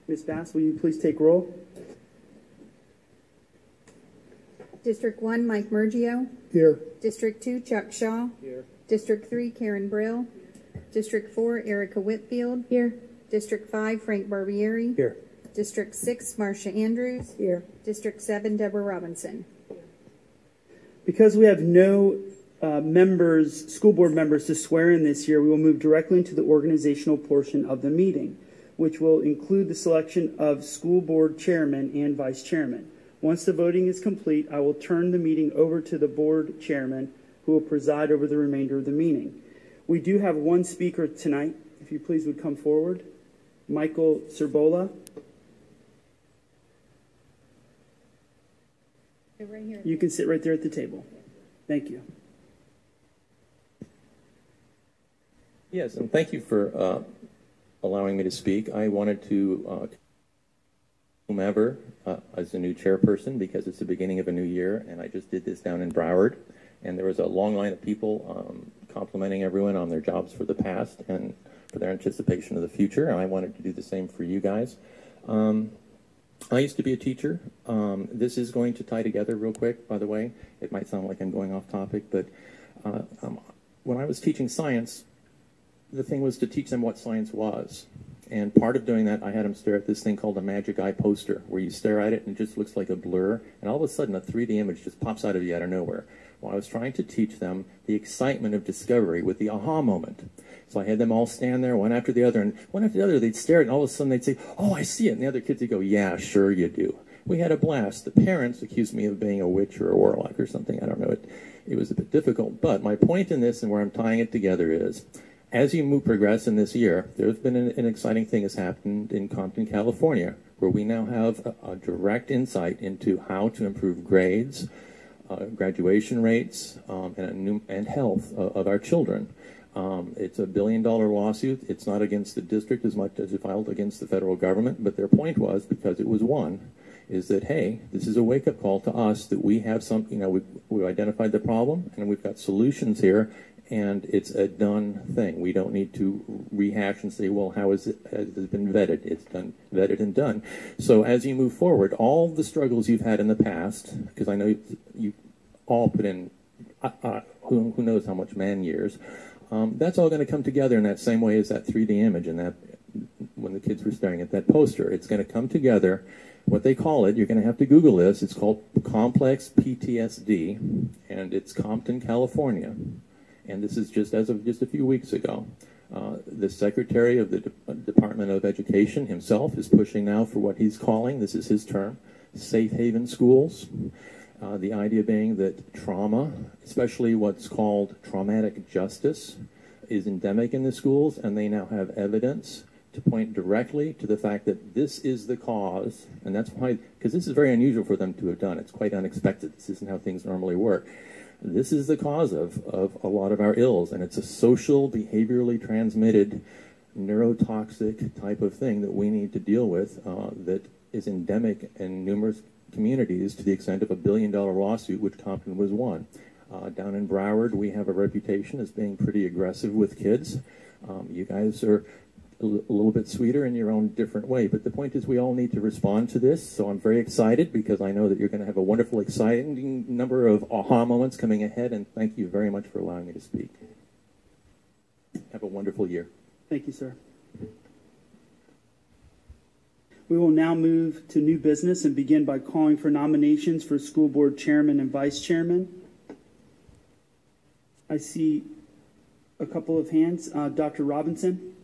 Ms. Bass, will you please take roll? District 1, Mike Mergio. Here. District 2, Chuck Shaw. Here. District 3, Karen Brill. District 4, Erica Whitfield. Here. District 5, Frank Barbieri. Here. District 6, Marcia Andrews. Here. District 7, Deborah Robinson. Because we have no school board members to swear in this year, we will move directly into the organizational portion of the meeting, which will include the selection of school board chairman and vice chairman. Once the voting is complete, I will turn the meeting over to the board chairman, who will preside over the remainder of the meeting. We do have one speaker tonight. If you please would come forward. Michael Cerbola. Right here. You can sit right there at the table. Thank you. Yes, and thank you for allowing me to speak. I wanted to whomever as a new chairperson because it's the beginning of a new year, and I just did this down in Broward, and there was a long line of people complimenting everyone on their jobs for the past and for their anticipation of the future, and I wanted to do the same for you guys. I used to be a teacher. This is going to tie together real quick, by the way. It might sound like I'm going off topic, but when I was teaching science, the thing was to teach them what science was. And part of doing that, I had them stare at this thing called a magic eye poster, where you stare at it and it just looks like a blur, and all of a sudden a 3D image just pops out of you out of nowhere. Well, I was trying to teach them the excitement of discovery with the aha moment. So I had them all stand there, one after the other, and one after the other, they'd stare, and all of a sudden they'd say, "Oh, I see it," and the other kids would go, "Yeah, sure you do." We had a blast. The parents accused me of being a witch or a warlock or something. I don't know. It was a bit difficult. But my point in this, and where I'm tying it together, is as you progress in this year, there's been an exciting thing has happened in Compton, California, where we now have a direct insight into how to improve grades, graduation rates, and health of our children. It's $1 billion lawsuit. It's not against the district as much as it filed against the federal government, but their point was, because it was won, is that, hey, this is a wake-up call to us that we have something, we've identified the problem, and we've got solutions here, and it's a done thing. We don't need to rehash and say, well, how has it been vetted? It's done, vetted and done. So as you move forward, all the struggles you've had in the past, because I know you all put in who knows how much man years, that's all going to come together in that same way as that 3D image and that when the kids were staring at that poster. It's going to come together. What they call it, you're going to have to Google this, it's called Complex-PTSD, and it's Compton, California. And this is just as of just a few weeks ago. The Secretary of the Department of Education himself is pushing now for what he's calling, this is his term, safe haven schools. The idea being that trauma, especially what's called traumatic justice, is endemic in the schools, and they now have evidence to point directly to the fact that this is the cause, and that's why, because this is very unusual for them to have done. It's quite unexpected. This isn't how things normally work. This is the cause of a lot of our ills, and it's a social, behaviorally transmitted, neurotoxic type of thing that we need to deal with that is endemic in numerous communities to the extent of $1 billion lawsuit, which Compton was one. Down in Broward, we have a reputation as being pretty aggressive with kids. You guys are a little bit sweeter in your own different way, but the point is we all need to respond to this, so I'm very excited because I know that you're going to have a wonderful, exciting number of aha moments coming ahead, and thank you very much for allowing me to speak. Have a wonderful year. Thank you, sir. We will now move to new business and begin by calling for nominations for school board chairman and vice chairman. I see a couple of hands. Dr. Robinson.